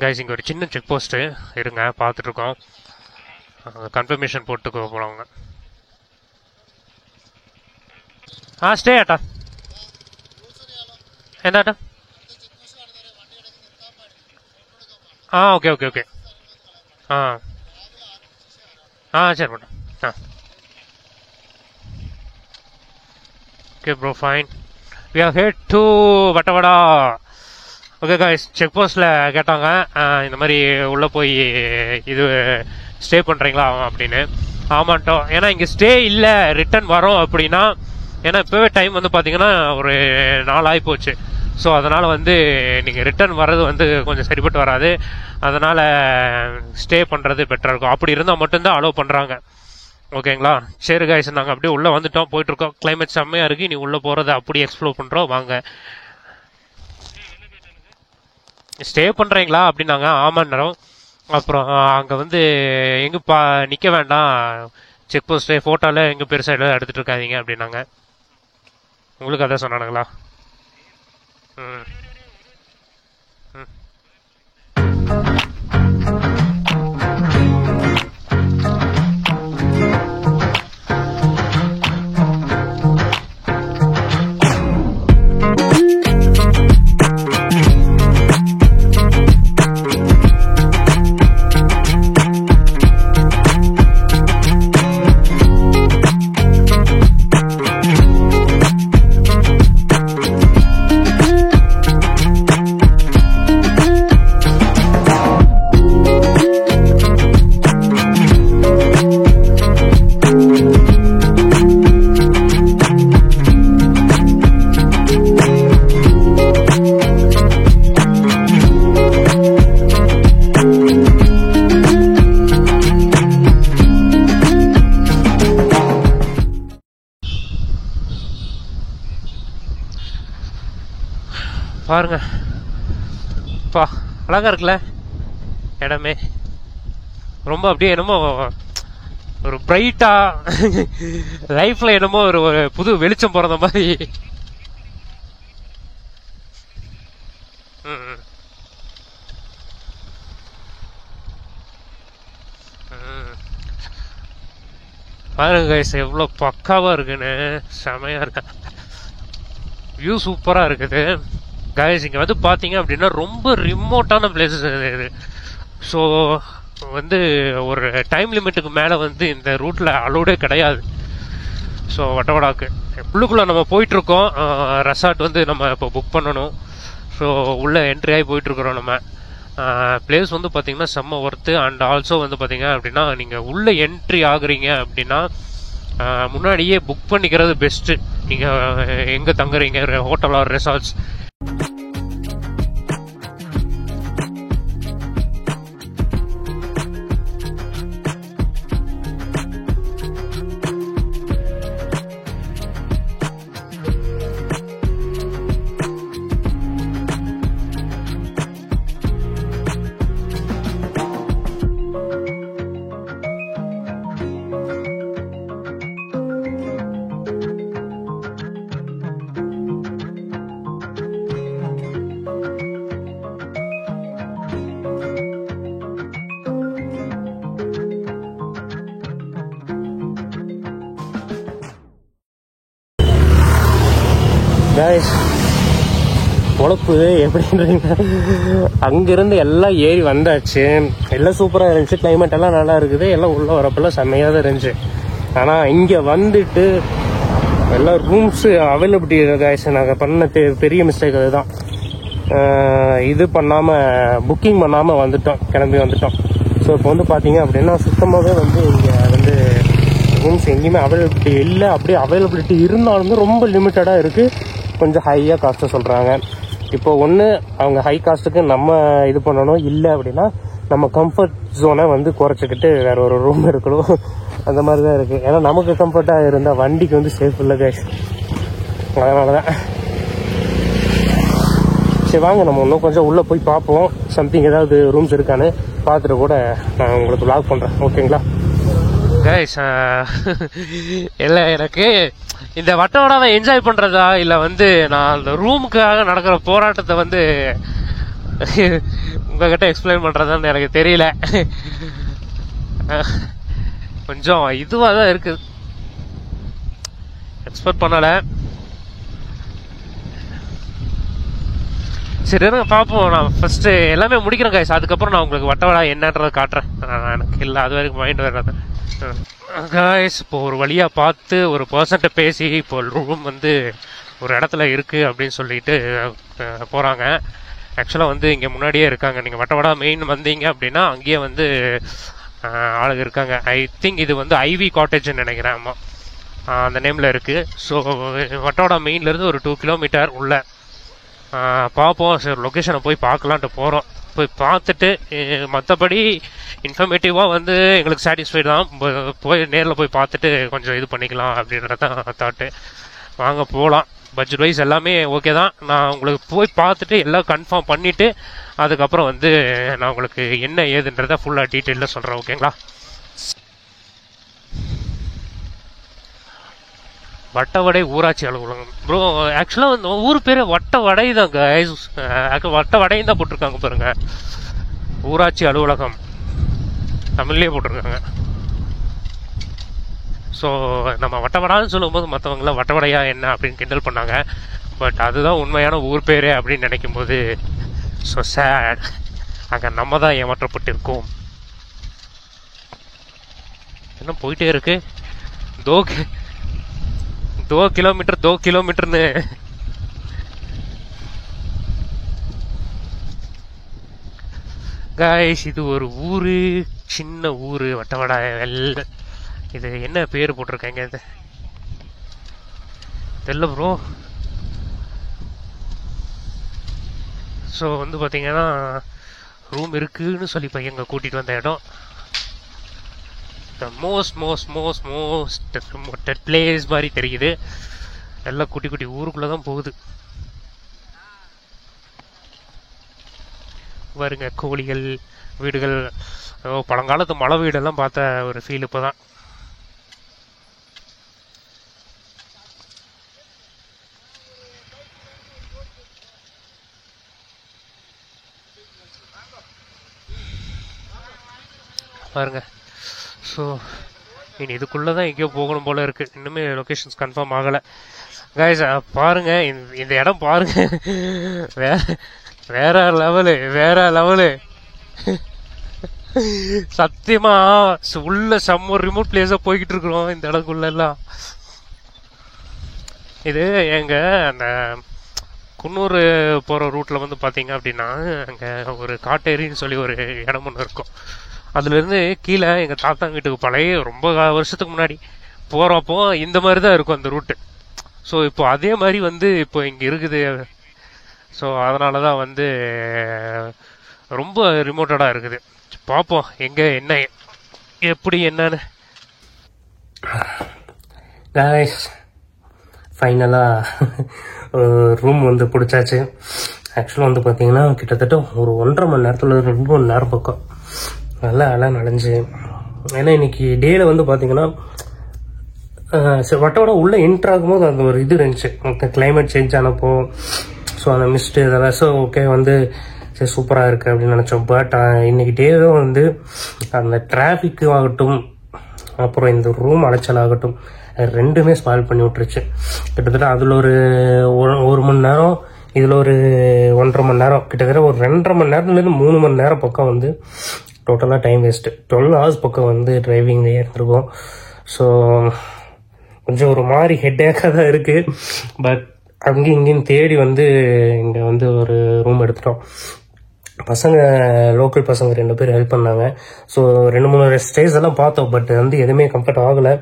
Guys இங்கே ஒரு சின்ன செக் போஸ்ட்டு இருங்க, பார்த்துட்ருக்கோம். கன்ஃபர்மேஷன் போட்டுக்க போகிறவங்க. ஸ்டே ஆட்டா என்ன ஆட்டா? Okay okay okay. சரி madam. Okay bro, fine. We are head to Vattavada. Okay guys, check போஸ்ட்டில் கேட்டாங்க இந்த மாதிரி உள்ளே போய் இது ஸ்டே பண்ணுறீங்களா அப்படின்னு. ஆமாட்டோம், ஏன்னா இங்கே ஸ்டே இல்லை, ரிட்டன் வரோம் அப்படின்னா. ஏன்னா இப்போவே டைம் வந்து பார்த்தீங்கன்னா ஒரு 4 ஆகி போச்சு. ஸோ அதனால் வந்து நீங்கள் ரிட்டன் வர்றது வந்து கொஞ்சம் சரிப்பட்டு வராது. அதனால் ஸ்டே பண்ணுறது பெட்டராக இருக்கும். அப்படி இருந்தால் மட்டும்தான் அலோவ் பண்ணுறாங்க. ஓகேங்களா? சரி காய்ஸ், நாங்கள் அப்படியே உள்ளே வந்துட்டோம், போயிட்டுருக்கோம். கிளைமேட் செம்மையாக இருக்குது. நீ உள்ளே போகிறத அப்படியே எக்ஸ்ப்ளோர் பண்ணுறோம், வாங்க. ஸ்டே பண்ணுறீங்களா அப்படின்னாங்க. ஆமாம். அப்புறம் அங்கே வந்து எங்கே நிற்க வேண்டாம், செக் போஸ்ட்டு ஃபோட்டோவில் எங்கே பெருசாக எல்லாம் எடுத்துகிட்டு இருக்காதீங்க அப்படின்னாங்க. உங்களுக்கு அதான் சொன்னானுங்களா? ம் பாருங்க பா, அழகா இருக்குல்ல இடமே. ரொம்ப அப்படியே என்னமோ ஒரு பிரைட்டா லைஃப்ல என்னமோ ஒரு புது வெளிச்சம் போறத மாதிரி. பாருங்க கைஸ், எவ்வளவு பக்காவா இருக்குன்னு. செமையா இருக்கு, வியூ சூப்பரா இருக்குது கைஸ். இங்க வந்து பாத்தீங்க அப்படின்னா ரொம்ப ரிமோட்டான பிளேசஸ் இது. ஸோ வந்து ஒரு டைம் லிமிட்டுக்கு மேலே வந்து இந்த ரூட்டில் அலோடே கிடையாது. ஸோ வட்டவடாக்கு உள்ளுக்குள்ளே நம்ம போயிட்டுருக்கோம். ரெசார்ட் வந்து நம்ம இப்போ புக் பண்ணணும். ஸோ உள்ளே என்ட்ரி ஆகி போயிட்டுருக்குறோம் நம்ம. பிளேஸ் வந்து பார்த்தீங்கன்னா செம்ம ஒர்த்து. அண்ட் ஆல்சோ வந்து பார்த்தீங்க அப்படின்னா நீங்கள் உள்ளே என்ட்ரி ஆகுறீங்க அப்படின்னா முன்னாடியே புக் பண்ணிக்கிறது பெஸ்ட்டு. நீங்கள் எங்கே தங்குறீங்க, ஹோட்டல் ஆர் ரெசார்ட்ஸ். பொழப்பு எப்படின்றீங்க, அங்கிருந்து எல்லாம் ஏறி வந்தாச்சு. எல்லாம் சூப்பராக இருந்துச்சு, கிளைமேட் எல்லாம் நல்லா இருக்குது, எல்லாம் உள்ள வரப்பெல்லாம் செம்மையாக தான் இருந்துச்சு. ஆனால் இங்கே வந்துட்டு எல்லா ரூம்ஸு அவைலபிலிட்டி இருக்காச்சு. நாங்கள் பண்ண பெரிய மிஸ்டேக் அதுதான். இது பண்ணாமல் புக்கிங் பண்ணாமல் கிளம்பி வந்துட்டோம். ஸோ இப்போ வந்து பார்த்தீங்க அப்படின்னா சுத்தமாகவே வந்து இங்கே வந்து ரூம்ஸ் எங்கேயுமே அவைலபிலிட்டி இல்லை. அப்படியே அவைலபிலிட்டி இருந்தாலுமே ரொம்ப லிமிட்டடாக இருக்குது, கொஞ்சம் ஹையாக காஸ்ட்டை சொல்கிறாங்க. இப்போ ஒன்று அவங்க ஹை காஸ்ட்டுக்கு நம்ம இது பண்ணணும், இல்லை அப்படின்னா நம்ம கம்ஃபர்ட் ஜோனை வந்து குறைச்சிக்கிட்டு வேற ஒரு ரூம் இருக்கணும். அந்த மாதிரி தான் இருக்குது. ஏன்னா நமக்கு கம்ஃபர்ட்டாக இருந்தால் வண்டிக்கு வந்து சேஃப் இல்லை கைஸ். அதனால தான் சரி வாங்க நம்ம இன்னும் கொஞ்சம் உள்ளே போய் பார்ப்போம். சம்திங் ஏதாவது ரூம்ஸ் இருக்கான்னு பார்த்துட்டு கூட நான் உங்களுக்கு வ்ளாக் பண்ணுறேன். ஓகேங்களா கைஸ்? இல்லை, எனக்கு இந்த வட்டவடாவை என்ஜாய் பண்ணுறதா இல்லை வந்து நான் அந்த ரூமுக்காக நடக்கிற போராட்டத்தை வந்து உங்ககிட்ட எக்ஸ்பிளைன் பண்றதான்னு எனக்கு தெரியல. கொஞ்சம் இதுவா தான் இருக்கு, எக்ஸ்பெக்ட் பண்ணல. சரி பார்ப்போம். நான் ஃபர்ஸ்ட் எல்லாமே முடிக்கிறேன் கைஸ், அதுக்கப்புறம் நான் உங்களுக்கு வட்டவடா என்னன்றதை காட்டுறேன். எனக்கு இல்லை அது வரைக்கும் மைண்ட் வராது கைஸ். இப்போ ஒரு வழியா பார்த்து ஒரு பர்சன்ட்ட பேசி இப்போ ரூம் வந்து ஒரு இடத்துல இருக்கு அப்படின்னு சொல்லிட்டு போறாங்க. ஆக்சுவலாக வந்து இங்கே முன்னாடியே இருக்காங்க. நீங்கள் வட்டவடா மெயின் வந்தீங்க அப்படின்னா அங்கேயே வந்து ஆளுங்க இருக்காங்க. ஐ திங்க் இது வந்து ஐவி காட்டேஜ்னு நினைக்கிறேன். ஆமாம், அந்த நேமில் இருக்குது. ஸோ வட்டவடா மெயின்லேருந்து ஒரு 2 கிலோமீட்டர் உள்ள பார்ப்போம். சரி லொக்கேஷனை போய் பார்க்கலான்ட்டு போகிறோம். போய் பார்த்துட்டு மற்றபடி இன்ஃபர்மேட்டிவாக வந்து எங்களுக்கு சாட்டிஸ்ஃபைடு தான். போய் நேரில் போய் பார்த்துட்டு கொஞ்சம் இது பண்ணிக்கலாம் அப்படின்றதான் தாட்டு. வாங்க போகலாம். பட்ஜெட் வைஸ் எல்லாமே ஓகே தான். நான் உங்களுக்கு போய் பார்த்துட்டு எல்லாம் கன்ஃபார்ம் பண்ணிவிட்டு அதுக்கப்புறம் வந்து நான் உங்களுக்கு என்ன ஏதுன்றதை ஃபுல்லாக டீட்டெயிலில் சொல்கிறேன். ஓகேங்களா? வட்டவடை ஊராட்சி அலுவலகம் ப்ரோ. ஆக்சுவலாக வந்து ஊர் பேர் வட்டவடை தான் கைஸ். வட்டவடைன்னு தான் போட்டிருக்காங்க பாருங்க. ஊராட்சி அலுவலகம் தமிழ்லேயே போட்டிருக்காங்க. ஸோ நம்ம வட்டவடான்னு சொல்லும்போது மற்றவங்களாம் வட்டவடையா என்ன அப்படின்னு கிண்டல் பண்ணாங்க. பட் அதுதான் உண்மையான ஊர் பேர் அப்படின்னு நினைக்கும் போது ஸோ சேட். அங்கே நம்ம தான் ஏமாற்றப்பட்டு இருக்கோம். என்ன போயிட்டே இருக்கு. 2 கிலோமீட்டர்னு கைஸ். இது ஒரு ஊரு, சின்ன ஊரு வட்டவடா. இது என்ன பேர் போட்டிருக்காங்க இது தெரியல ப்ரோ. ஸோ வந்து பார்த்தீங்கன்னா ரூம் இருக்குன்னு சொல்லி பையங்க கூட்டிகிட்டு வந்த இடம். மோஸ்ட் பிளேஸ் மாதிரி தெரியுது. எல்லாம் குட்டி குட்டி ஊருக்குள்ள தான் போகுது பாருங்க. கோழிகள், வீடுகள், பழங்காலத்து மலை வீடெல்லாம் பார்த்த ஒரு ஃபீல் இப்போதான். பாருங்க. ஸோ இனி இதுக்குள்ளே தான் எங்கேயோ போகணும் போல இருக்கு. இன்னுமே லொக்கேஷன்ஸ் கன்ஃபார்ம் ஆகலை கைஸ். பாருங்க இந்த இடம் பாருங்க. வேற லெவலு சத்தியமா. உள்ள செம்ம ரிமோட் பிளேஸா போய்கிட்டு இருக்கிறோம் இந்த இடத்துக்குள்ள எல்லாம். இது எங்க அந்த குன்னூர் போற ரூட்ல வந்து பாத்தீங்க அப்படின்னா அங்க ஒரு காட்டேரின்னு சொல்லி ஒரு இடம் ஒன்று இருக்கும். அதுலேருந்து கீழே எங்கள் தாத்தா வீட்டுக்கு பழைய ரொம்ப வருஷத்துக்கு முன்னாடி போகிறப்போ இந்த மாதிரி தான் இருக்கும் அந்த ரூட்டு. ஸோ இப்போ அதே மாதிரி வந்து இப்போ இங்கே இருக்குது. ஸோ அதனால தான் வந்து ரொம்ப ரிமோட்டடாக இருக்குது. பார்ப்போம் எங்கே என்ன எப்படி என்னன்னு. ஃபைனலாக ரூம் வந்து பிடிச்சாச்சு. ஆக்சுவலாக வந்து பார்த்தீங்கன்னா கிட்டத்தட்ட ஒரு 1.5 மணி நேரத்தில் 2 மணி நேரம் பக்கம் நல்லா நனைஞ்சு. ஏன்னா இன்னைக்கு டேல வந்து பார்த்தீங்கன்னா வட்டோட உள்ள என்ட்ரு ஆகும்போது அந்த ஒரு இது இருந்துச்சு, கிளைமேட் சேஞ்ச் ஆனப்போ. ஸோ அந்த மிஸ்ட்டு இதெல்லாம் ஸோ ஓகே வந்து சரி சூப்பராக இருக்குது அப்படின்னு நினச்சோம். பட் இன்னைக்கு டேவே வந்து அந்த டிராஃபிக்கு ஆகட்டும் அப்புறம் இந்த ரூம் அலைச்சல் ஆகட்டும் ரெண்டுமே ஸ்பாயில் பண்ணி விட்டுருச்சு. கிட்டத்தட்ட அதில் ஒரு மணி நேரம், இதில் ஒரு 1.5 மணி நேரம், கிட்டத்தட்ட ஒரு 2.5 மணி நேரத்துலேருந்து 3 மணி நேரம் பக்கம் வந்து டோட்டலாக டைம் வேஸ்ட்டு. 12 ஹவர்ஸ் பக்கம் வந்து டிரைவிங்லேயே இருந்திருக்கும். ஸோ கொஞ்சம் ஒரு மாதிரி ஹெட்டேக்காக தான் இருக்குது. பட் அங்கேயும் இங்கேயும் தேடி வந்து இங்கே வந்து ஒரு ரூம் எடுத்துட்டோம். பசங்க லோக்கல் பசங்க 2 பேர் ஹெல்ப் பண்ணாங்க. ஸோ 2-3 ஸ்டேஸ் எல்லாம் பார்த்தோம். பட் வந்து எதுவுமே கம்ஃபர்ட் ஆகலை.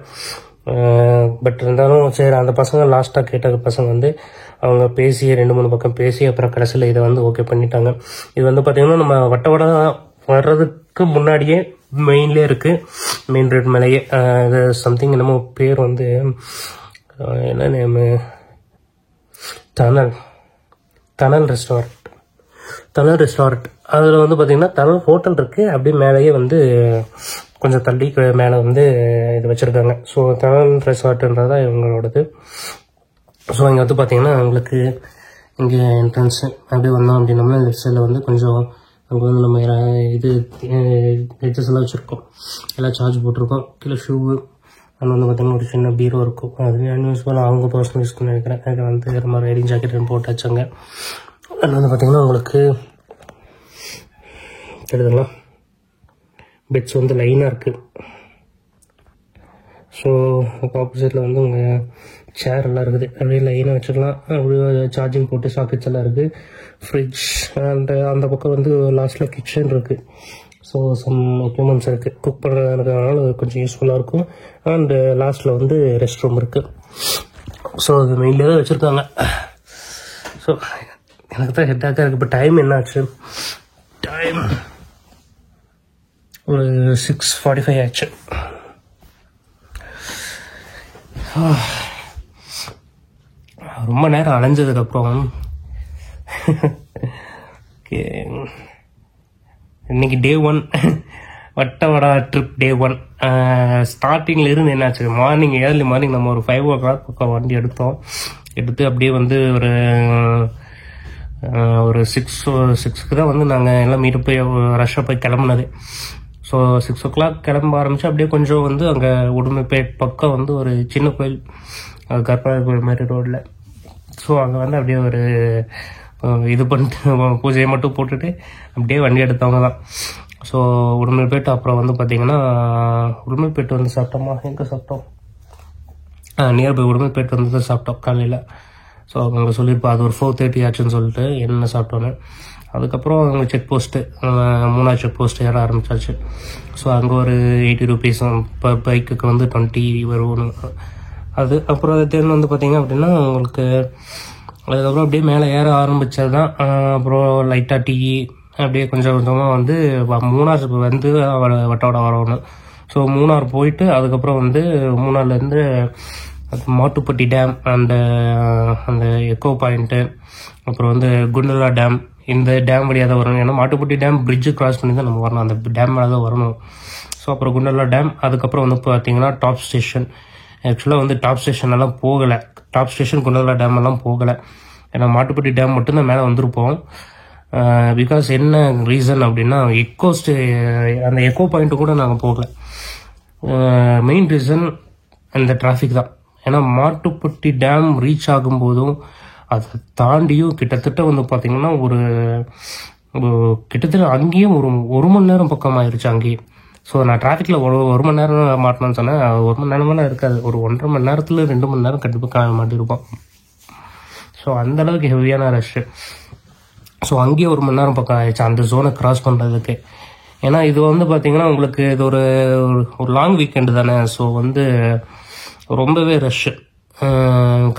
பட் இருந்தாலும் சரி அந்த பசங்க லாஸ்ட்டாக கேட்ட பசங்க வந்து அவங்க பேசி 2-3 பக்கம் பேசி அப்புறம் கடைசியில் இதை வந்து ஓகே பண்ணிட்டாங்க. இது வந்து பார்த்தீங்கன்னா நம்ம வட்டவடா வர்றதுக்கு முன்னாடியே மெயின்லேயே இருக்குது, மெயின் ரோட் மேலேயே. இது சம்திங் என்னமோ பேர் வந்து என்ன நேமு, தனல் ரெஸ்டாரண்ட். அதில் வந்து பார்த்தீங்கன்னா தனல் ஹோட்டல் இருக்குது. அப்படியே மேலேயே வந்து கொஞ்சம் தள்ளி மேலே வந்து இது வச்சுருக்காங்க. ஸோ தனல் ரெசார்ட்ன்றது தான் இவங்களோடது. ஸோ இங்கே வந்து பார்த்தீங்கன்னா உங்களுக்கு இங்கே என்ட்ரன்ஸு அப்படியே வந்தோம் அப்படின்னோம்னா லெஃப்ட் சைடில் வந்து கொஞ்சம் அங்கே வந்து நம்ம இது ஹெட்சஸ் எல்லாம் வச்சுருக்கோம், எல்லாம் சார்ஜ் போட்டிருக்கோம். கீழே ஷூவு அங்கே வந்து பார்த்திங்கன்னா ஒரு சின்ன பீரோ இருக்கும், அது அன்யூஸ்ஃபுல் அவங்க பர்சனல் யூஸ்க்குன்னு நினைக்கிறேன். அது வந்து வேறு மாதிரி ரைடிங் ஜாக்கெட் போட்டாச்சாங்க. அது வந்து பார்த்திங்கன்னா உங்களுக்கு தெரியுதுங்களா, பெட்ஸ் வந்து லைனாக இருக்குது. ஸோ ஆப்போசிட்டில் வந்து உங்கள் சேர் எல்லாம் இருக்குது, அப்படியே லைனாக வச்சுக்கலாம். அப்படியே சார்ஜிங் போட்டு சாக்கெட்ஸ் எல்லாம் இருக்குது. ஃப்ரிட்ஜ் அண்ட் அந்த பக்கம் வந்து லாஸ்ட்டில் கிச்சன் இருக்குது. ஸோ சம் எக்யூப்மெண்ட்ஸ் இருக்குது, குக் பண்ணுறதுனால கொஞ்சம் யூஸ்ஃபுல்லாக இருக்கும். அண்டு லாஸ்ட்டில் வந்து ரெஸ்ட் ரூம் இருக்குது. ஸோ அது மெயின்லேயே தான் வச்சுருக்காங்க. ஸோ எனக்கு தான் ஹெட்டாக்காக இருக்குது. இப்போ டைம் என்ன ஆச்சு, டைம் ஒரு 6:45 ஆச்சு. ரொம்ப நேரம் அலைஞ்சதுக்கப்புறம் இன்னைக்கு டே 1 வட்டவடா ட்ரிப் டே 1. ஸ்டார்டிங்கில் இருந்து என்னாச்சு, ஏர்லி மார்னிங் நம்ம ஒரு 5 o'clock பக்கம் வண்டி எடுத்து அப்படியே வந்து ஒரு 6க்கு தான் வந்து நாங்கள் எல்லாம் மீட்டு போய் ரஷ்ஷாக போய் கிளம்புனது. ஸோ 6 o'clock கிளம்ப ஆரம்பிச்சு அப்படியே கொஞ்சம் வந்து அங்கே உடுமைப்பேட் பக்கம் வந்து ஒரு சின்ன கோயில், கற்பனை கோயில் மாதிரி ரோடில். ஸோ அங்கே வந்து அப்படியே ஒரு இது பண்ணிட்டு பூஜையை மட்டும் போட்டுட்டு அப்படியே வண்டி எடுத்தவங்க தான். ஸோ உடுமைப்பேட்டு அப்புறம் வந்து பார்த்திங்கன்னா உடுமைப்பேட்டு வந்து சாப்பிட்டோமா, எங்கே சாப்பிட்டோம், நியர்பை உடுமைப்பேட்டு வந்து தான் சாப்பிட்டோம் காலையில். ஸோ அவங்க சொல்லியிருப்பா அது ஒரு 4:30 ஆச்சுன்னு சொல்லிட்டு என்ன சாப்பிட்டோன்னு. அதுக்கப்புறம் அங்கே செக் போஸ்ட்டு 3வது செக் போஸ்ட் ஏற ஆரம்பிச்சாச்சு. ஸோ அங்கே ஒரு 80 rupees பைக்குக்கு வந்து 20 வரும். அது அப்புறம் அது தேர்ந்து வந்து பார்த்திங்க அப்படின்னா உங்களுக்கு அதுக்கப்புறம் அப்படியே மேலே ஏற ஆரம்பித்தது தான். அப்புறம் லைட்டாக டீ அப்படியே கொஞ்சம் கொஞ்சமாக வந்து மூணார் வந்து வட்டவடை வரணும். ஸோ மூணார் போயிட்டு அதுக்கப்புறம் வந்து மூணார்லேருந்து மாட்டுப்பட்டி டேம் அந்த எக்கோ பாயிண்ட்டு, அப்புறம் வந்து குண்டலா டேம், இந்த டேம் வழியாக தான் வரணும். ஏன்னா மாட்டுப்பட்டி டேம் பிரிட்ஜு கிராஸ் பண்ணி தான் நம்ம வரணும், அந்த டேம் மேலே தான் வரணும். ஸோ அப்புறம் குண்டலா டேம், அதுக்கப்புறம் வந்து பார்த்தீங்கன்னா டாப் ஸ்டேஷன். ஆக்சுவலாக வந்து டாப் ஸ்டேஷன் எல்லாம் போகலை, டாப் ஸ்டேஷன் குண்டலா டேம் எல்லாம் போகலை. ஏன்னா மாட்டுப்பட்டி டேம் மட்டும்தான் மேலே வந்திருப்போம். பிகாஸ் என்ன ரீசன் அப்படின்னா அந்த எக்கோ பாயிண்ட்டு கூட நாங்கள் போகலை. மெயின் ரீசன் அந்த டிராஃபிக் தான். ஏன்னா மாட்டுப்பட்டி டேம் ரீச் ஆகும்போதும் அதை தாண்டியும் கிட்டத்தட்ட வந்து பார்த்தீங்கன்னா கிட்டத்தட்ட அங்கேயும் ஒரு மணி நேரம் பக்கம் ஆயிடுச்சு அங்கேயே. ஸோ நான் டிராஃபிக்கில் ஒரு மணி நேரம் மாட்டினேன்னு சொன்னேன், 1 மணி நேரமெல்லாம் இருக்காது, ஒரு 1.5 மணி நேரத்தில் 2 மணி நேரம் கண்டிப்பாக மாட்டிருப்போம். ஸோ அந்தளவுக்கு ஹெவியான ரஷ்ஷு. ஸோ அங்கேயே 1 மணி நேரம் பக்கம் ஆயிடுச்சு அந்த ஜோனை கிராஸ் பண்ணுறதுக்கு. ஏன்னா இது வந்து பார்த்தீங்கன்னா உங்களுக்கு இது ஒரு லாங் வீக்கெண்டு தானே. ஸோ வந்து ரொம்பவே ரஷ்ஷு,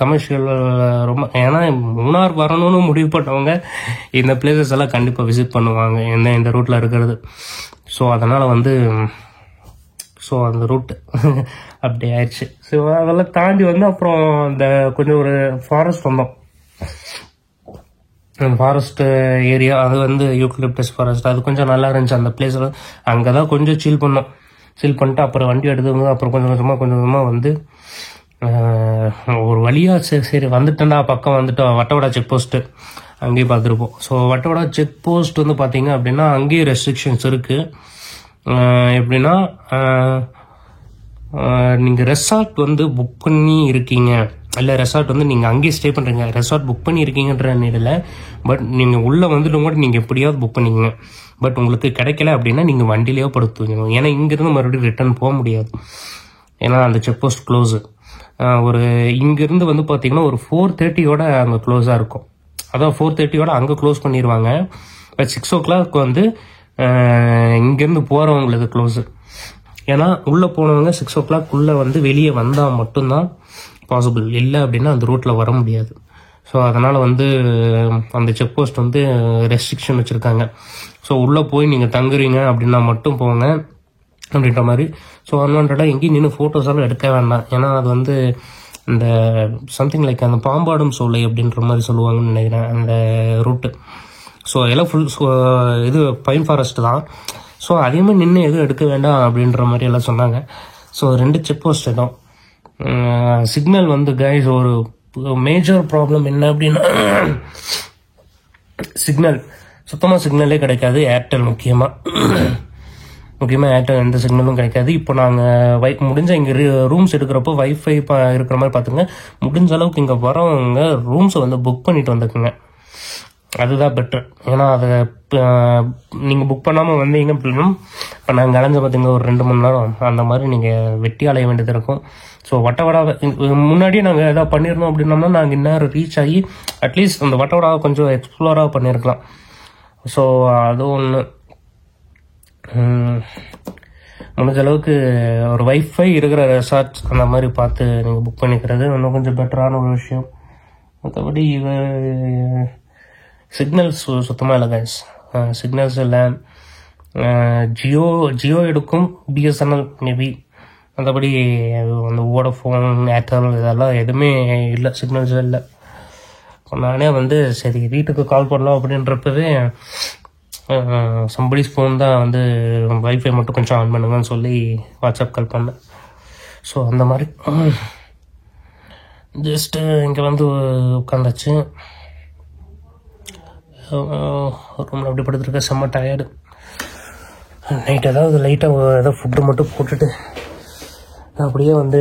கமர்ஷியல் ரொம்ப. ஏன்னா மூணார் வரணும்னு முடிவு பண்ணவங்க இந்த பிளேசஸ் எல்லாம் கண்டிப்பாக விசிட் பண்ணுவாங்க இந்த ரூட்டில் இருக்கிறது. ஸோ அதனால் வந்து அந்த ரூட்டு அப்படி ஆயிடுச்சு. ஸோ அதெல்லாம் தாண்டி வந்து அப்புறம் அந்த கொஞ்சம் ஒரு ஃபாரஸ்ட் வந்தோம். ஃபாரஸ்ட் ஏரியா அது வந்து யூக்கலிப்டஸ் ஃபாரஸ்ட், அது கொஞ்சம் நல்லா இருந்துச்சு அந்த பிளேஸில். அங்கே தான் கொஞ்சம் சில் பண்ணிட்டு அப்புறம் வண்டி எடுத்து அப்புறம் கொஞ்சம் கொஞ்சமாக வந்து ஒரு வழியாக சரி வந்துட்டேன்டா பக்கம் வந்துட்டோம். வட்டவடா செக் போஸ்ட்டு அங்கேயும் பார்த்துருப்போம். ஸோ வட்டவடா செக் போஸ்ட் வந்து பார்த்தீங்க அப்படின்னா அங்கேயும் ரெஸ்ட்ரிக்ஷன்ஸ் இருக்குது. எப்படின்னா நீங்கள் ரெசார்ட் வந்து புக் பண்ணி இருக்கீங்க, இல்லை ரெசார்ட் வந்து நீங்கள் அங்கேயே ஸ்டே பண்ணுறீங்க, ரெசார்ட் புக் பண்ணி இருக்கீங்கன்ற நேரில் பட் நீங்கள் உள்ளே வந்துட்டு கூட நீங்கள் எப்படியாவது புக் பண்ணிக்கங்க. பட் உங்களுக்கு கிடைக்கல அப்படின்னா நீங்கள் வண்டியிலேயே படுத்து வைக்கணும். ஏன்னா இங்கேருந்து மறுபடியும் ரிட்டர்ன் போக முடியாது, ஏன்னா அந்த செக் போஸ்ட் க்ளோஸு. இங்கேருந்து வந்து பார்த்தீங்கன்னா ஒரு 4:30 அங்கே க்ளோஸாக இருக்கும். அதான் 4:30 அங்கே க்ளோஸ் பண்ணிடுவாங்க. பட் 6 o'clock வந்து இங்கேருந்து போகிறவங்களுக்கு க்ளோஸு. ஏன்னா உள்ளே போனவங்க 6 o'clock வந்து வெளியே வந்தால் மட்டும்தான் பாசிபிள், இல்லை அப்படின்னா அந்த ரூட்டில் வர முடியாது. ஸோ அதனால் வந்து அந்த செக் போஸ்ட் வந்து ரெஸ்ட்ரிக்ஷன் வச்சுருக்காங்க. ஸோ உள்ளே போய் நீங்கள் தங்குறீங்க அப்படின்னா மட்டும் போங்க அப்படின்ற மாதிரி. ஸோ அன்வான்டாக எங்கேயும் நின்று ஃபோட்டோஸாலும் எடுக்க வேண்டாம். ஏன்னா அது வந்து இந்த சம்திங் லைக் அந்த பாம்பாடும் சோலை அப்படின்ற மாதிரி சொல்லுவாங்கன்னு நினைக்கிறேன் அந்த ரூட்டு. ஸோ எல்லாம் ஃபுல் இது பைன் ஃபாரஸ்ட் தான். ஸோ அதே மாதிரி நின்று எதுவும் எடுக்க வேண்டாம் அப்படின்ற மாதிரி எல்லாம் சொன்னாங்க. ஸோ 2 செக் போஸ்ட் இடம். சிக்னல் வந்து கைஸ் ஒரு மேஜர் ப்ராப்ளம் என்ன அப்படின்னா சிக்னல், சுத்தமாக சிக்னலே கிடைக்காது. ஏர்டெல் முக்கியமாக ஏர்டெல் எந்த சிக்னலும் கிடைக்காது. இப்போ நாங்கள் முடிஞ்ச இங்கே ரூம்ஸ் எடுக்கிறப்போ வைஃபை இருக்கிற மாதிரி பார்த்துங்க. முடிஞ்ச அளவுக்கு இங்கே வரவங்க ரூம்ஸை வந்து புக் பண்ணிட்டு வந்துக்குங்க, அதுதான் பெட்டர். ஏன்னா அதை நீங்கள் புக் பண்ணாமல் வந்தீங்க அப்படின்னா இப்போ நாங்கள் அலைஞ்ச பார்த்தீங்கன்னா ஒரு 2 மணி நேரம் அந்த மாதிரி நீங்கள் வெட்டி அலைய வேண்டியது இருக்கும். ஸோ வட்டவடாவை முன்னாடியே நாங்கள் எதாவது பண்ணியிருந்தோம் அப்படின்னோம்னா நாங்கள் இன்னும் ரீச் ஆகி அட்லீஸ்ட் அந்த வட்டவடாவை கொஞ்சம் எக்ஸ்ப்ளோராக பண்ணியிருக்கலாம். ஸோ அதுவும் ஒன்று. முடிஞ்ச அளவுக்கு ஒரு வைஃபை இருக்கிற ரெசார்ட்ஸ் அந்த மாதிரி பார்த்து நீங்கள் புக் பண்ணிக்கிறது இன்னும் கொஞ்சம் பெட்டரான ஒரு விஷயம். மற்றபடி சிக்னல்ஸ் சுத்தமாக இல்லை கைஸ், சிக்னல்ஸ் இல்லை. ஜியோ எடுக்கும், பிஎஸ்என்எல் மேபி, மற்றபடி அந்த வோடஃபோன், ஏர்டெல் இதெல்லாம் எதுவுமே இல்லை, சிக்னல்ஸ் இல்லை. நானே வந்து சரி வீட்டுக்கு கால் பண்ணலாம் அப்படின்றப்பவே சம்படிஸ் ஃபோன் தான் வந்து வைஃபை மட்டும் கொஞ்சம் ஆன் பண்ணுங்கன்னு சொல்லி வாட்ஸ்அப் கால் பண்ணேன். ஸோ அந்த மாதிரி ஜஸ்ட்டு இங்கே வந்து உட்காந்தாச்சு. ரூமில் அப்படி படுத்துருக்க, செம்ம டயர்டு. நைட் ஏதாவது லைட்டாக ஏதாவது ஃபுட்டு மட்டும் போட்டுட்டு அப்படியே வந்து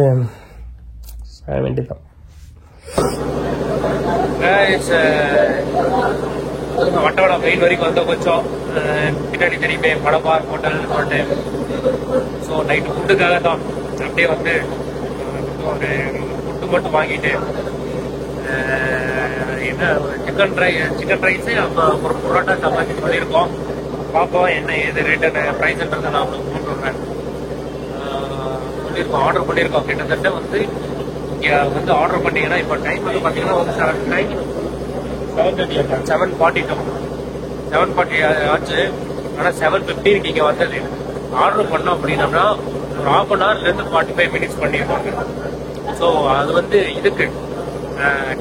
சாய வேண்டியதான். வட்டவடா மெயின் வரைக்கும் வந்து கொஞ்சம் பின்னாடி தெரியுமே மலபார் ஹோட்டல் சொல்லிட்டு. ஸோ நைட்டு ஃபுட்டுக்காக தான் அப்படியே வந்து ஒரு ஃபுட்டு மட்டும் வாங்கிட்டு என்ன சிக்கன் ரைஸு அப்புறம் ஒரு புரோட்டா சப்பாத்தி சொல்லியிருக்கோம். பார்ப்போம் என்ன ஏது ரேட்டு ப்ரைஸ்ன்றதை நான் உங்களுக்கு போட்டுருவேன். சொல்லியிருக்கோம், ஆர்டர் பண்ணியிருக்கோம். கிட்டத்தட்ட வந்து இங்கே வந்து ஆர்டர் பண்ணிங்கன்னா இப்போ டைம் வந்து பார்த்தீங்கன்னா ஒரு 7:40 ஆச்சு. ஆனால் 7:15 இங்கே வந்தது. ஆர்டர் பண்ணோம் அப்படின்னம்னா ஒரு 1/2 hourலேருந்து 45 minutes பண்ணியிருக்காங்க. ஸோ அது வந்து இதுக்கு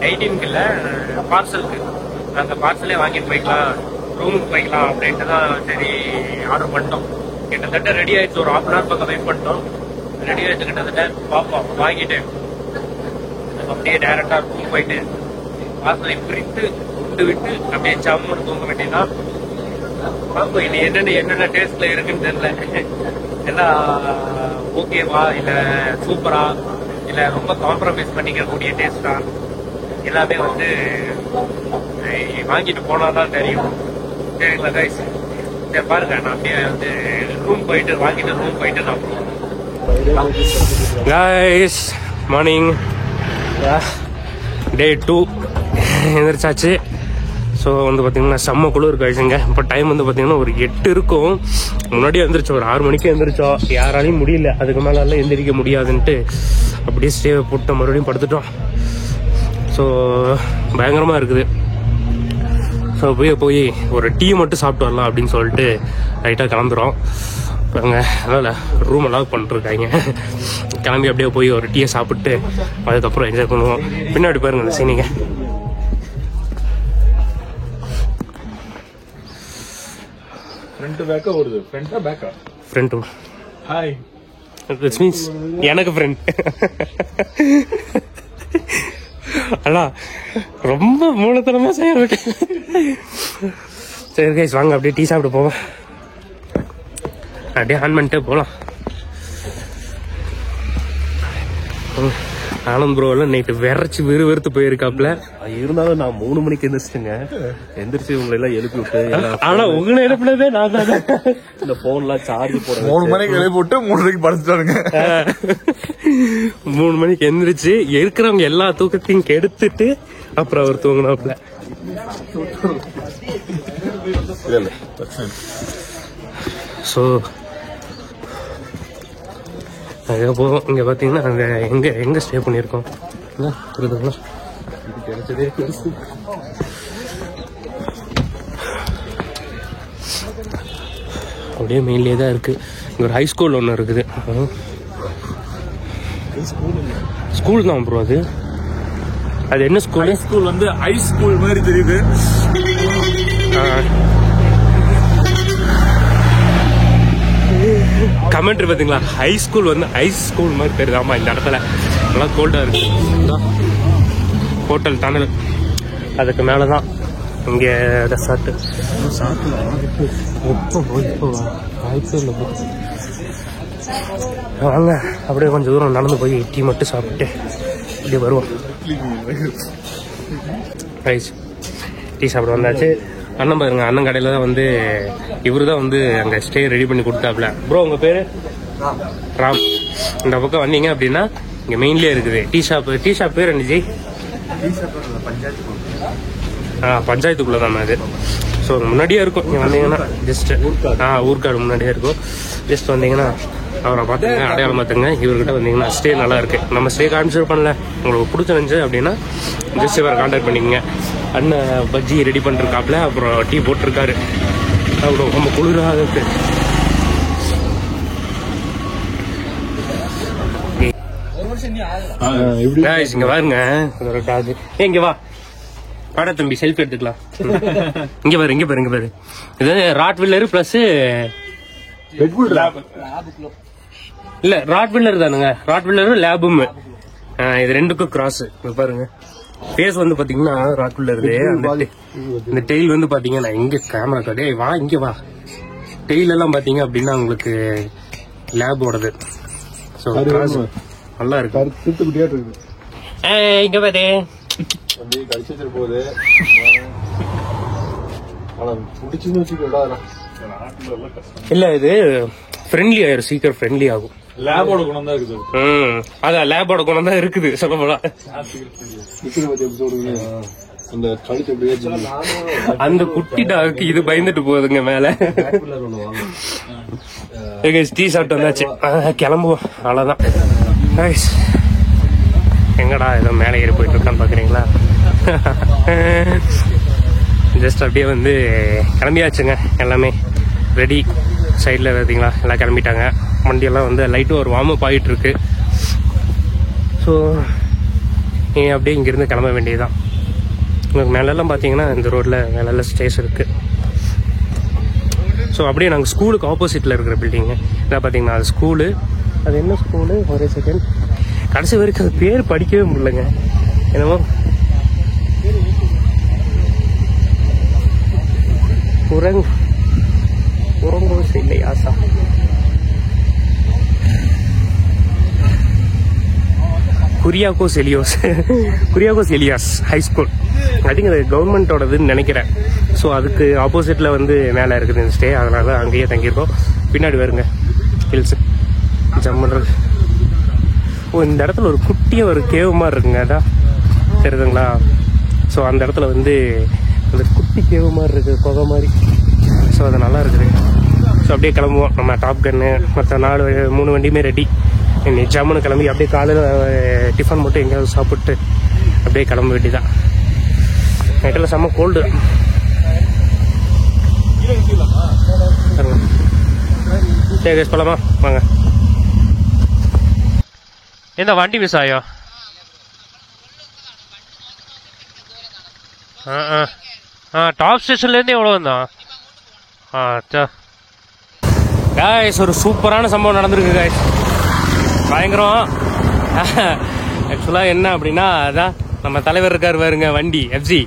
டைனிங்க்கு இல்லை, பார்சலுக்கு. அந்த பார்சலே வாங்கிட்டு போய்க்கலாம், ரூமுக்கு போய்க்கலாம் அப்படின்ட்டு தான் சரி ஆர்டர் பண்ணிட்டோம். கிட்டத்தட்ட ரெடி ஆயிடுச்சு, ஒரு 1/2 hour பக்கம் வெயிட் பண்ணிட்டோம். ரெடி ஆயிடுச்சு கிட்டத்தட்ட. பார்ப்போம், வாங்கிட்டு அப்படியே டைரக்டாக ரூம் போயிட்டு பார்சலை பிரித்து கொண்டு விட்டு அப்படியே சம்முன்னு தூங்க வேண்டியதான். பார்ப்போம் இது என்னென்ன டேஸ்ட்ல இருக்குன்னு தெரியல. எல்லாம் ஓகேவா இல்லை சூப்பரா இல்லை ரொம்ப காம்ப்ரமைஸ் பண்ணிக்கக்கூடிய டேஸ்டா, எல்லாமே வந்து வாங்கிட்டு போனாதான் தெரியும். சரிங்களா கைஸ்? சரி பாருங்க, நான் அப்படியே வந்து ரூம் போயிட்டு வாங்கிட்டு ரூம் போயிட்டு நான் கைஸ். மார்னிங் டே 2 எந்திரிச்சாச்சு. ஸோ வந்து பார்த்தீங்கன்னா செம்ம குளிர் கழிச்சுங்க. இப்போ டைம் வந்து பார்த்தீங்கன்னா ஒரு 8 இருக்கும். முன்னாடியே எழுந்திரிச்சோம், ஒரு 6 மணிக்கு எழுந்திரிச்சோம். யாராலையும் முடியல, அதுக்கு மேலாம் எந்திரிக்க முடியாதுன்ட்டு அப்படியே ஸ்டே போட்டு மறுபடியும் படுத்துட்டோம். ஸோ பயங்கரமாக இருக்குது. ஸோ போய் ஒரு டீ மட்டும் சாப்பிட்டு வரலாம் அப்படின்னு சொல்லிட்டு லைட்டாக கிளம்புறோம். அங்கே அதனால் ரூம் லாக் பண்ணிட்டுருக்காங்க. கிளம்பி அப்படியே போய் ஒரு டீயை சாப்பிட்டு அதுக்கப்புறம் என்ஜாய் பண்ணுவோம். பின்னாடி பாருங்க இந்த சீனிங்க. ஃப்ரெண்டு ஹாய், திஸ் மீன்ஸ் எனக்கு ஃப்ரெண்ட். அண்ணா ரொம்ப மூலத்தனமா செய்ய. சரி கைஸ் வாங்க அப்படியே டீ சாப்பிட்டு போவோம். அப்படியே ஆன் பண்ணிட்டு போகலாம். ஆனந்த் ப்ரோ எல்லாம் நைட்டு விரைச்சு வெறுத்து போயிருக்காப்ல. இருந்தாலும் நான் 3 மணிக்கு எந்திரிச்சிட்டுங்க. எந்திரிச்சு உங்களை எல்லாம் எழுப்பி விட்டு, ஆனா உங்களை எழுப்பினதே நான் தான். இந்த போன்லாம் சார்ஜ் போட 3 மணிக்கு எழுப்பி விட்டு 3:30 படுத்துட்டாருங்க. 3 மணிக்கு எந்திரிச்சு இருக்கிறவங்க எல்லா தூக்கத்தையும் கெடுத்துட்டு அப்புறம் அவர் தூங்கினாப்ல. ஸோ அங்கே போவோம். இங்கே பார்த்தீங்கன்னா அங்கே எங்கே ஸ்டே பண்ணியிருக்கோம் இருக்குதுங்களா, இது கிடைச்சதே பெருசு. அப்படியே மெயின்லேயே தான் இருக்குது. இங்கே ஒரு ஹைஸ்கூல் ஒன்று இருக்குது. ஸ்கூல் தான் ப்ரோ அது. அது என்ன ஸ்கூல்? ஸ்கூல் வந்து ஹை ஸ்கூல் மாதிரி தெரியுது. கமெண்ட்ரி பார்த்தீங்களா, ஹை ஸ்கூல் வந்து ஹை ஸ்கூல் மாதிரி தெரியுது. ஆமாம், இந்த இடத்துல நல்லா கோல்டாக இருக்கு. ஹோட்டல் டனல், அதுக்கு மேலே தான் இங்கே ரெசார்ட்டு. இப்போ வாய்ப்பே இல்லை. வாங்க அப்படியே கொஞ்சம் தூரம் நடந்து போய் டீ மட்டும் சாப்பிட்டு இப்படி வருவோம். ரைஸ் டீ சாப்பிட வந்தாச்சு. அண்ணன் பாருங்க, அண்ணன் கடையில் தான் வந்து இவரு தான் வந்து அங்கே ஸ்டே ரெடி பண்ணி கொடுத்தாப்புல. ப்ரோ உங்கள் பேர்? ராம். இந்த பக்கம் வந்தீங்க அப்படின்னா இங்கே மெயின்லேயே இருக்குது டீ ஷாப். டீ ஷாப் பேர் என்ன ஜி? பஞ்சாயத்துக்குள்ளே தான் அது. ஸோ முன்னாடியே இருக்கும், நீங்கள் வந்தீங்கன்னா ஜஸ்ட் ஊர்க்காடு முன்னாடியே இருக்கும். ஜஸ்ட் வந்தீங்கன்னா அவரை பார்த்துங்க, அடையாளம் பார்த்துங்க. இவர்கிட்ட வந்தீங்கன்னா ஸ்டே நல்லா இருக்கு. நம்ம ஸ்டே கான்செப்ட் பண்ணல, உங்களுக்கு பிடிச்சிருந்துச்சு அப்படின்னா ஜஸ்ட் இவரை கான்டாக்ட் பண்ணிக்கங்க. அண்ணன் பஜ்ஜி ரெடி பண்ணிருக்காப்புல, அப்புறம் டீ போட்டிருக்காரு. அவ்வளோ ரொம்ப குளிராக இருக்கு. இங்க பாருங்க, இங்க வா வாடா தம்பி, செல்ஃபி எடுத்துக்கலாம். இங்க பாரு, இங்க பாரு, இங்க பாரு. இது ராட் வில்லர் பிளஸ் இல்ல ராட் வில்லர் தானுங்க. ராட் வில்லரும் லேபும் இது ரெண்டுக்கும் கிராஸ். பாருங்க பேஸ் வந்து பாத்தீங்கன்னா ராட் வில்லர். இந்த டெயில் வந்து பாத்தீங்கன்னா இங்க கேமரா கடை வா, இங்க வா. டெயில் எல்லாம் பாத்தீங்க அப்படின்னா உங்களுக்கு லேபோடது. ஸோ கிராஸ் நல்லா இருக்கு. இங்க பாரு போகுது. இல்ல இது ஃப்ரெண்ட்லி ஆயிரும், சீக்கிரம் ஃப்ரெண்ட்லி ஆகும். லேபோட குணம் தான் இருக்குது. அதான் லேபோட குணம் தான் இருக்குது சொல்ல போனா. அந்த குட்டி டாக்கு இது பயந்துட்டு போகுதுங்க மேல. டீ சாப்பிட்டு வந்தாச்சு, கிளம்புவோம். அவ்வளவுதான். எங்கடா ஏதோ மேலே ஏறி போயிட்டு இருக்கான்னு பாக்குறீங்களா? ஜஸ்ட் அப்படியே வந்து கிளம்பியாச்சுங்க. எல்லாமே ரெடி. சைடில் பார்த்தீங்களா எல்லாம் கிளம்பிட்டாங்க. வண்டியெல்லாம் வந்து லைட்டும் ஒரு வார்ம் அப் ஆகிட்டு இருக்கு. ஸோ அப்படியே இங்கேருந்து கிளம்ப வேண்டியதுதான். உங்களுக்கு மேலெல்லாம் பார்த்தீங்கன்னா இந்த ரோட்டில் மேலே ஸ்டேஸ் இருக்குது. ஸோ அப்படியே நாங்கள் ஸ்கூலுக்கு ஆப்போசிட்டில் இருக்கிற பில்டிங்கு இதான் பார்த்தீங்கன்னா அது ஸ்கூலு. அது என்ன ஸ்கூலு? ஒரே செகண்ட். கடைசி வரைக்கும் அது பேர் படிக்கவே முடியலங்க. என்னமோ குரங்கோஸ் இல்லையாசா, Kuriakose Elias high school. I think அது கவர்மெண்டோடதுன்னு நினைக்கிறேன். ஸோ அதுக்கு ஆப்போசிட்ல வந்து மேலே இருக்குது இந்த ஸ்டே. அதனால அங்கேயே தங்கியிருக்கோம். பின்னாடி வருங்க ஹில்ஸ் ஜம்முன்றது. இந்த இடத்துல ஒரு குட்டிய ஒரு கேவ் மாதிரி இருக்குங்க, அதான் தெரியுதுங்களா? ஸோ அந்த இடத்துல வந்து அந்த குட்டி கேவ் மாதிரி இருக்குது, புகை மாதிரி. ஸோ அது நல்லா இருக்குது. ஸோ அப்படியே கிளம்புவோம். நம்ம டாப் கன்னு மற்ற 3 வண்டியுமே ரெடி. இன்னைக்கு ஜம்முன்னு கிளம்பி அப்படியே காலையில் டிஃபன் மட்டும் எங்கேயாவது சாப்பிட்டு அப்படியே கிளம்ப வேண்டியதான். நைட்டில் செம்ம கோல்டு. சரி போலாமா? வாங்க. என்ன வண்டி மிஸ் ஆயோ? டாப் ஸ்டேஷன்லேருந்து எவ்வளோ வந்தான்? காய்ஸ் ஒரு சூப்பரான சம்பவம் நடந்திருக்கு காய்ஸ். பயங்கரம். ஆக்சுவலாக என்ன அப்படின்னா, அதான் நம்ம தலைவர் இருக்கார் பாருங்க, வண்டி எஃப்சி